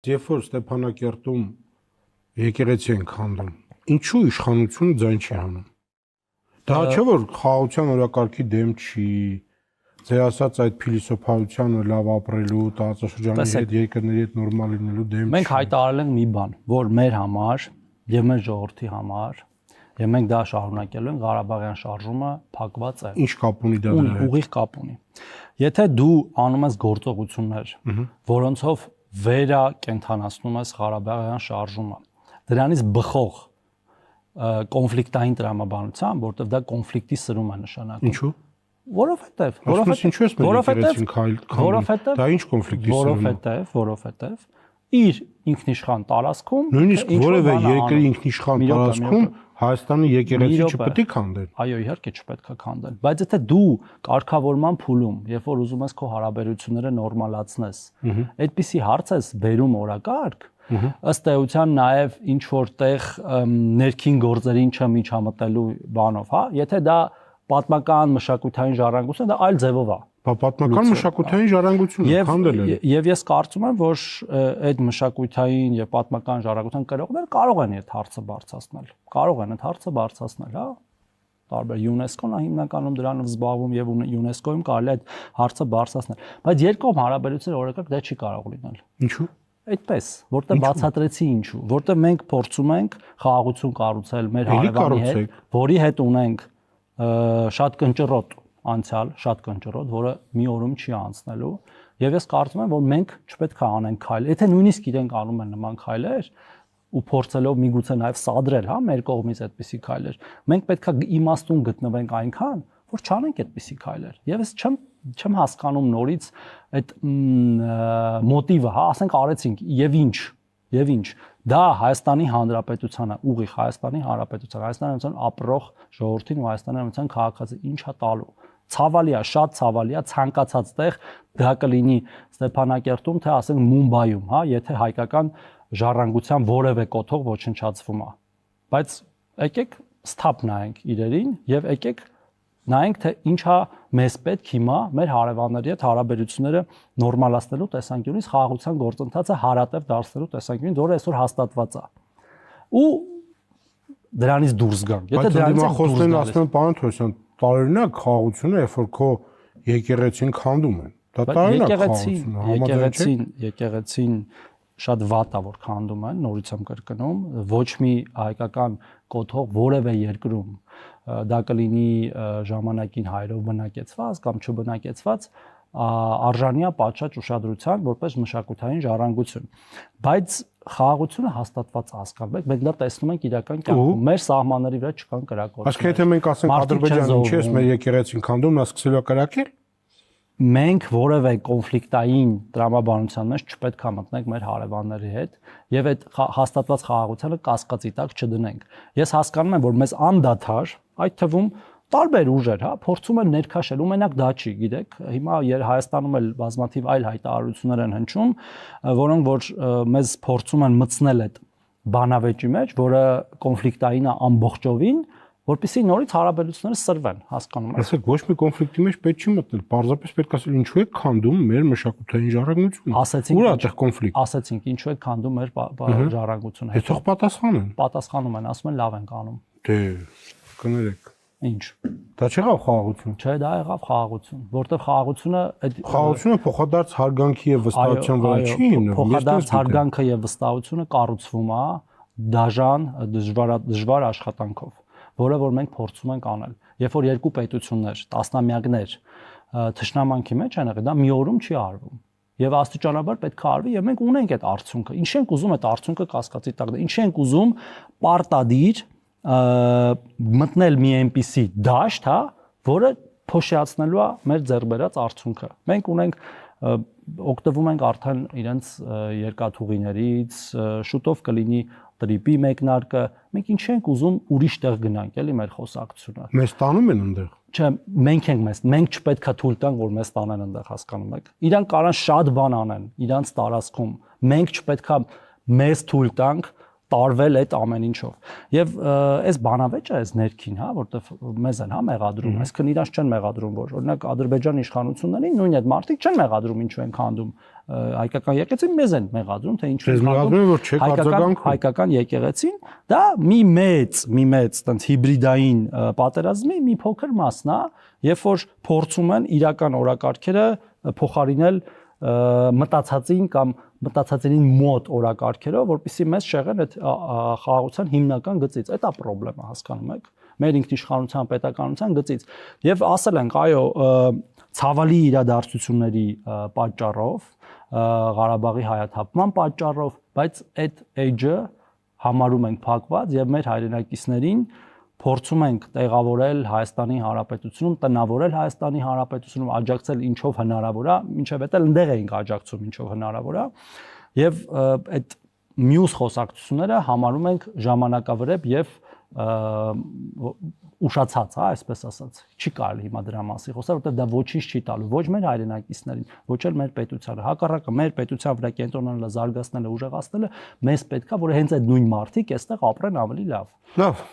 Երբ որ Ստեփանակերտում եկեղեցի են քանդում, ինչու իշխանությունը ձայն չի հանում։ Դա չէ որ խաղաղության օրակարգի դեմ չի, ձեր ասած այդ փիլիսոփայությանը լավ ապրելու, տարածաշրջանի հետ երկրների հետ նորմալ լինելու դեմ չի։ Մենք հայտարարել ենք մի բան, որ մեր համար եւ մեր ժողովրդի համար եւ մենք դա շարունակելու ենք, Ղարաբաղյան շարժումը փակված է։ Ինչ կապ ունի դա դրա հետ։ Ուղիղ կապ ունի։ Եթե դու անում ես գործողություններ, որոնցով վերա կենթանացնում ես Ղարաբաղյան շարժումը, դրանից բխող կոնֆլիկտային տրամաբանությամբ, որտեղ դա կոնֆլիկտի սրում է նշանակում։ Ինչու՞։ Որովհետև դա ինչ կոնֆլիկտի սրում է։ Որովհետև իր ինքնիշխան տարածքում նույնիսկ որևէ երկրի ինքնիշխան տարածքում Հայաստանի եկեղեցի չպետք է քանդել։ Այո, իհարկե չպետք է քանդել, բայց եթե դու կարգավորման փուլում, երբ որ ուզում ես քո հարաբերությունները նորմալացնես, այդպիսի հարց ես բերում օրակարգ, ըստ էության նաև ինչ որտեղ ներքին գործերին չմիջամտելու բանով, հա, եթե դա պատմական մշակութային ժառանգություն, դա այլ ձևով է։ Պատմական մշակութային ժառանգություն է քանդել։ Եվ ես կարծում եմ, որ այդ մշակութային եւ պատմական ժառանգության կրողները կարող են այդ հարցը բարձրացնել։ Կարող են այդ հարցը բարձրացնել, հա։ Տարբեր ՅՈՒՆԵՍԿՕ-ն է հիմնականում դրանով զբաղվում եւ ՅՈՒՆԵՍԿՕ-ում կարելի է այդ հարցը բարձրացնել։ Բայց երկկողմ հարաբերությունների օրակարգ դա չի կարող լինել։ Ինչու՞։ Այդպես, որտեղ բացատրեցի ինչու, որտեղ մենք փորձում ենք խաղաղություն կառուցել մեր հարևանի հետ, որի հետ ունենք շատ կնճռոտ անցյալ, շատ կնճռոտ, որը մի օրում չի անցնելու, եւ ես կարծում եմ, որ մենք չպետք է անենք քայլ, եթե նույնիսկ իրենք անում են նման քայլեր ու փորձելով միգուցե նաեւ սադրել, հա, մեր կողմից այդպիսի քայլեր, մենք պետք է իմաստուն գտնվենք այնքան, որ չանենք այդպիսի քայլեր։ Եվ ես չեմ հասկանում նորից այդ մոտիվը, հա, ասենք արեցինք եւ ինչ դա Հայաստանի Հանրապետությանը, ուղիղ Հայաստանի Հանրապետության, Հայաստանի Հանրապետության ապրող ժողովրդին ու Հայաստանի Հանրապետության քաղաքացի ինչա տալու։ Ցավալի է, շատ ցավալի է, ցանկացած տեղ դա կլինի Ստեփանակերտում, թե ասենք Մումբայում, հա, եթե հայկական ժառանգության որևէ կոթող ոչնչացվում է։ Բայց եկեք ստապ նայենք իրերին եւ եկեք նայենք թե ինչա մեզ պետք հիմա մեր հարևանների հետ հարաբերությունները նորմալացնելու տեսանկյունից խաղաղության գործընթացը հարատև դարձնելու տեսանկյունից, որը այսօր հաստատված է։ Ու դրանից դուրս գանք։ Եթե դրանից դուրս գանք, ասում են պարոն Թոսյան, տարօրինակ խաղաղությունը, երբ որ քո եկեղեցին քանդում են։ Դա տարօրինակ խաղաղություն է, եկեղեցին շատ վատ է որ քանդում են, նորից եմ կրկնում, ոչ մի հայկական կոթող որևէ երկրում դա կլինի ժամանակին հայերով բնակեցված կամ չբնակեցված արժանիա պատշաճ ուշադրության որպես մշակութային ժառանգություն, բայց խաղաղությունը հաստատված հասկանում եք, մենք դա տեսնում ենք իրական կյանքում, մեր սահմանների վրա չկան կրակոցներ։ Այսինքն եթե մենք ասենք Ադրբեջանը ինչի է մեր եկեղեցին քանդում, նա սկսելու է կրակել։ Մենք որևէ կոնֆլիկտային տրամաբանության մեջ չպետք է մտնենք մեր հարևանների հետ եւ այդ հաստատված խաղաղությանը կասկածի տակ չդնենք։ Ես հասկանում եմ, որ մեզ անդադար, այդ թվում տարբեր ուժեր, հա, փորձում են ներքաշել, ու մենակ դա չի, գիտեք, հիմա Հայաստանում էլ բազմաթիվ այլ հայտարարություններ են հնչում, որոնք որ մեզ փորձում են մտցնել այդ բանավեճի մեջ, որը կոնֆլիկտային է ամբողջովին, որպեսզի նորից հարաբերությունները սրվեն, հասկանում եք։ Ասեք, ոչ մի կոնֆլիկտի մեջ պետք չի մտնել, պարզապես պետք է ասել ինչու է քանդում մեր մշակութային ժառանգությունը։ Ուր է այդտեղ կոնֆլիկտ։ Ասեցինք, ինչու է քանդում մեր ժառանգությունը։ Հետո պատասխանեն։ Պատասխանում են, ասում են լավ ենք անում։ Դե, կներեք։ Ինչ։ Դա չեղավ խաղաղություն։ Չէ, դա եղավ խաղաղություն, որտեղ խաղաղությունը խաղաղությունը փոխադարձ հարգանքի եւ վստահության վրա չի հիմնվում։ Փոխադարձ հարգանքը եւ վստահությունը կառուցվում է դաժան, դժվար աշխատանքով, որը որ մենք փորձում ենք անել։ Երբ որ երկու պետություններ, տասնամյակներ թշնամանքի մեջ են եղել, դա մի օրում չի արվում։ Եվ աստիճանաբար պետք է արվի, եւ մենք ունենք այդ արդյունքը։ Ինչ ենք ուզում այդ արդյունքը կասկածի տակ դնել։ Ինչ ենք ուզում պարտադիր մտնել մի այնպիսի դաշտ, հա, որը փոշիացնելու է մեր ձեռբերած արդյունքը։ Մենք ունենք օգտվում ենք արդեն իրենց երկաթուղիներից, շուտով կլինի տրիպի մեկնարկը, մենք ինչ ենք ուզում ուրիշ տեղ գնանք, էլի մեր խոսակցությունը։ Մեզ տանում են այնտեղ։ Չէ, մենք չպետք է թույլ տանք, որ մեզ տանեն այնտեղ, հասկանում եք։ Իրանք կարան շատ բան անեն իրանց տարածքում, մենք չպետք է մեզ թույլ տանք տարվել այդ ամեն ինչով։ Եվ այս բանավեճը այս ներքին, հա, որտեվ մեզ են հա մեղադրում, այսքան իրանց չեն մեղադրում, որ օրինակ Ադրբեջանի իշխանություններին նույն այդ մարդիկ չեն մեղադրում ինչու են քանդում հայկական եկեղեցին, մեզ են մեղադրում, թե ինչու են քանդում հայկական եկեղեցին, դա մի մեծ տենց հիբրիդային պատերազմի մի փոքր մասն է, երբ որ փորձում են իրական օրակարգերը փոխարինել մտածածին կամ մտածածին մոտ օրակարգերով, որպեսզի մեզ շեղեն այդ խաղաղության հիմնական գծից։ Այդ է խնդրեմը, հասկանում եք։ Մեր ինքնիշխանության, պետականության գծից։ Եվ ասել ենք, այո, ցավալի իրադարձությունների պատճառով, Ղարաբաղի հայաթափման պատճառով, բայց այդ edge-ը համարում ենք փակված եւ մեր հայրենակիցներին փորձում ենք տեղավորել Հայաստանի Հանրապետությունում, տնավորել Հայաստանի Հանրապետությունում, աջակցել ինչով հնարավոր է, ինչև էտել ընդեղ էինք աջակցում ինչով հնարավոր է, եւ այդ մյուս խոսակցությունները համարում ենք ժամանակավրեպ եւ ուշացած, հա, այսպես ասած։ Չի կարելի հիմա դրա մասին խոսալ, որովհետեւ դա ոչինչ չի տալու ոչ մեր հայրենակիցներին, ոչ էլ մեր պետությանը։ Հակառակը մեր պետության վրա կենտրոնանալը, զարգացնելը, ուժեղացնելը մեզ պետքա, որ հենց այդ նույն մարդիկ այստեղ ապրեն ավելի լավ։ Լավ։